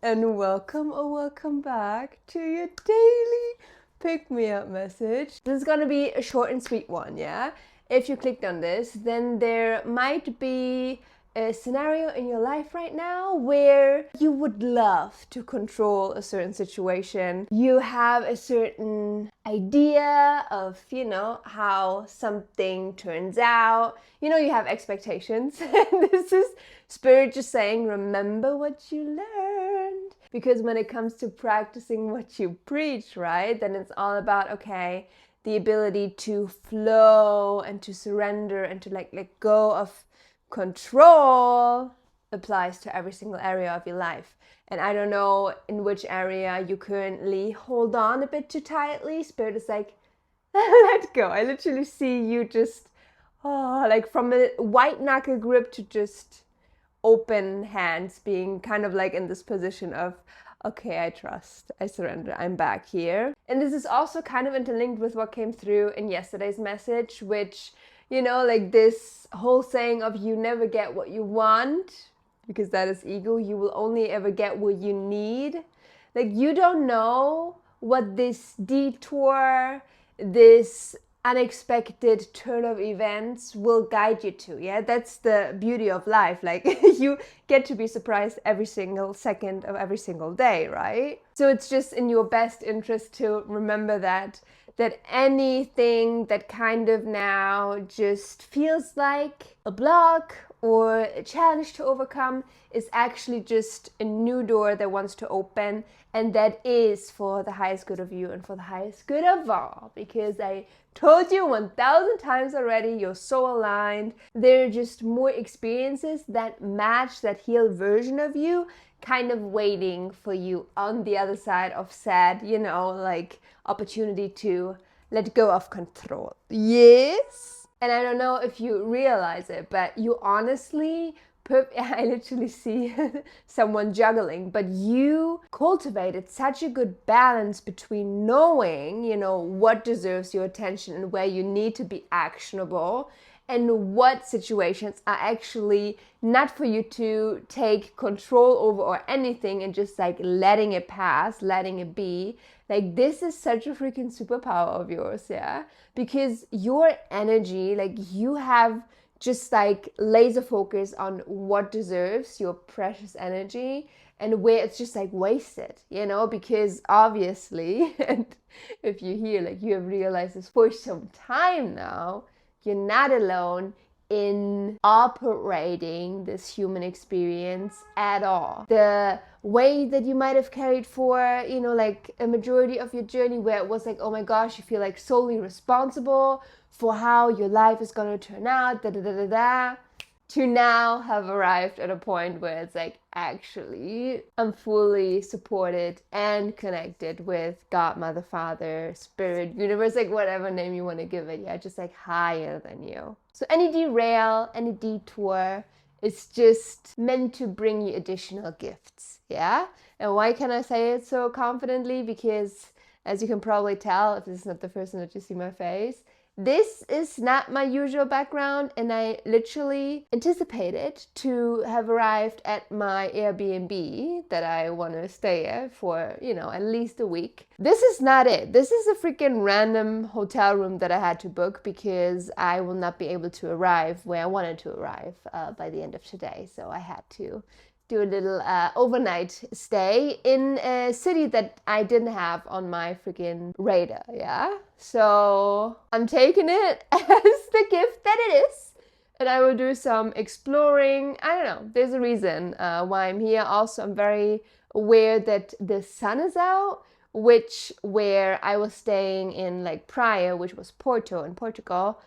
and welcome or welcome back to your daily pick-me-up message. This is gonna be a short and sweet one, yeah? If you clicked on this, then there might be a scenario in your life right now where you would love to control a certain situation. You have a certain idea of, how something turns out. You have expectations. And this is Spirit just saying, remember what you learned. Because when it comes to practicing what you preach, right, then it's all about, okay, the ability to flow and to surrender and to let go of control applies to every single area of your life. And I don't know in which area you currently hold on a bit too tightly. Spirit is like, let go. I literally see you just, from a white knuckle grip to just open hands, being kind of like in this position of, okay, I trust, I surrender, I'm back here. And this is also kind of interlinked with what came through in yesterday's message, which, this whole saying of you never get what you want, because that is ego. You will only ever get what you need. You don't know what this detour, this unexpected turn of events will guide you to. Yeah, that's the beauty of life. You get to be surprised every single second of every single day, right? So it's just in your best interest to remember that anything that kind of now just feels like a block or a challenge to overcome is actually just a new door that wants to open, and that is for the highest good of you and for the highest good of all. Because I told you 1,000 times already, you're so aligned. There are just more experiences that match that healed version of you kind of waiting for you on the other side of sad, opportunity to let go of control. Yes? And I don't know if you realize it, but you honestly, I literally see someone juggling, but you cultivated such a good balance between knowing, what deserves your attention and where you need to be actionable, and what situations are actually not for you to take control over or anything, and just letting it pass, letting it be. This is such a freaking superpower of yours, yeah? Because your energy, you have just laser focus on what deserves your precious energy and where it's just wasted, because obviously, and if you hear, you have realized this for some time now, you're not alone in operating this human experience at all. The way that you might have carried for, a majority of your journey where it was oh my gosh, you feel solely responsible for how your life is going to turn out, to now have arrived at a point where it's actually I'm fully supported and connected with God, Mother, Father, Spirit, Universe, whatever name you want to give it. Yeah, just higher than you. So any derail, any detour is just meant to bring you additional gifts. Yeah? And why can I say it so confidently? Because as you can probably tell, if this is not the first time that you see my face, this is not my usual background, and I literally anticipated to have arrived at my Airbnb that I want to stay at for, at least a week. This is not it. This is a freaking random hotel room that I had to book because I will not be able to arrive where I wanted to arrive by the end of today. So I had to do a little overnight stay in a city that I didn't have on my freaking radar, yeah? So I'm taking it as the gift that it is. And I will do some exploring. I don't know, there's a reason why I'm here. Also, I'm very aware that the sun is out, where I was staying in prior, which was Porto in Portugal,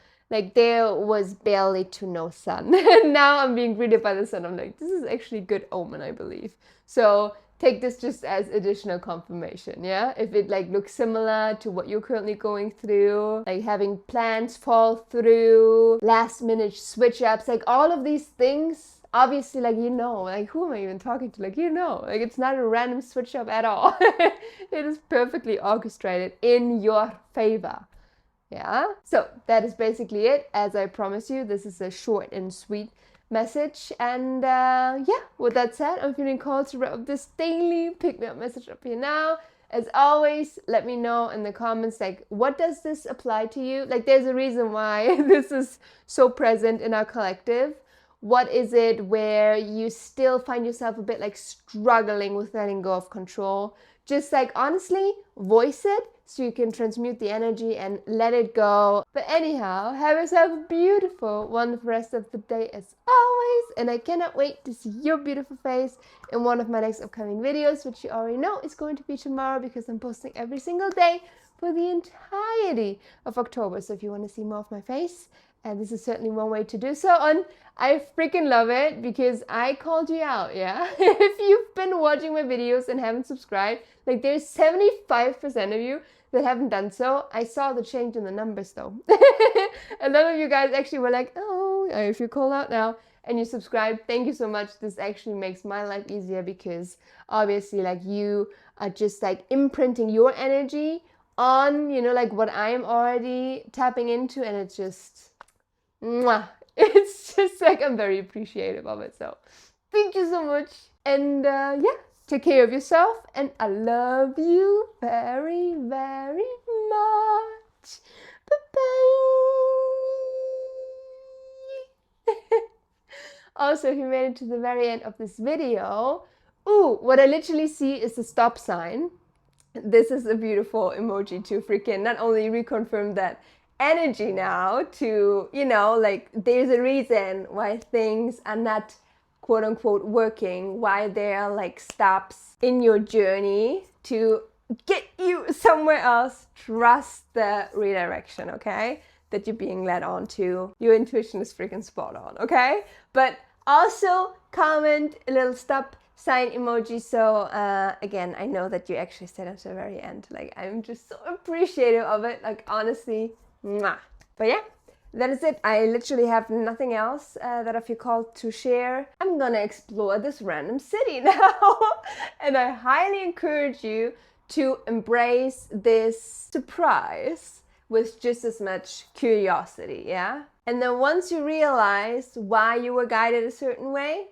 there was barely to no sun. And now I'm being greeted by the sun. I'm this is actually good omen, I believe. So take this just as additional confirmation, yeah? If it looks similar to what you're currently going through, having plans fall through, last minute switch ups, all of these things, obviously, who am I even talking to? It's not a random switch up at all. It is perfectly orchestrated in your favor. Yeah, so that is basically it. As I promised you, this is a short and sweet message. And yeah, with that said, I'm feeling called to wrap up this daily pick me up message up here now. As always, let me know in the comments, like, what does this apply to you? Like, there's a reason why this is so present in our collective. What is it where you still find yourself a bit like struggling with letting go of control? Just like, honestly, voice it so you can transmute the energy and let it go. But anyhow, have yourself a beautiful, wonderful rest of the day as always. And I cannot wait to see your beautiful face in one of my next upcoming videos, which you already know is going to be tomorrow because I'm posting every single day for the entirety of October. So if you want to see more of my face, and this is certainly one way to do so. And I freaking love it because I called you out, yeah? If you've been watching my videos and haven't subscribed, like there's 75% of you that haven't done so. I saw the change in the numbers though. A lot of you guys actually were like, oh, if you call out now and you subscribe, thank you so much. This actually makes my life easier because obviously like you are just like imprinting your energy on, you know, like what I'm already tapping into, and it's just, mwah. It's just like I'm very appreciative of it. So thank you so much. And yeah, take care of yourself. And I love you very, very much. Bye-bye. Also, if you made it to the very end of this video, ooh, what I literally see is the stop sign. This is a beautiful emoji to freaking not only reconfirm that energy now to, you know, like there's a reason why things are not quote unquote working, why there are like stops in your journey to get you somewhere else. Trust the redirection, okay, that you're being led on to. Your intuition is freaking spot on, okay? But also comment a little stop sign emoji. So again, I know that you actually stayed until the very end. Like, I'm just so appreciative of it, like honestly. Mwah. But yeah, that is it. I literally have nothing else that I feel called to share. I'm gonna explore this random city now. And I highly encourage you to embrace this surprise with just as much curiosity, yeah? And then once you realize why you were guided a certain way,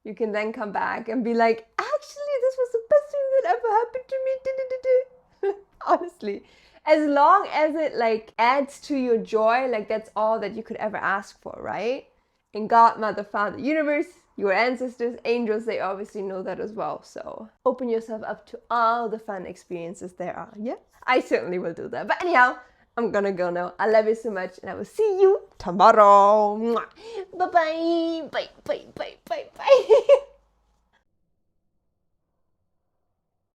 you can then come back and be like, actually, this was the best thing that ever happened to me. Honestly. As long as it like adds to your joy, like that's all that you could ever ask for, right? And God, Mother, Father, Universe, your ancestors, angels, they obviously know that as well. So open yourself up to all the fun experiences there are. Yeah, I certainly will do that. But anyhow, I'm gonna go now. I love you so much and I will see you tomorrow. Bye-bye. Bye, bye, bye, bye, bye.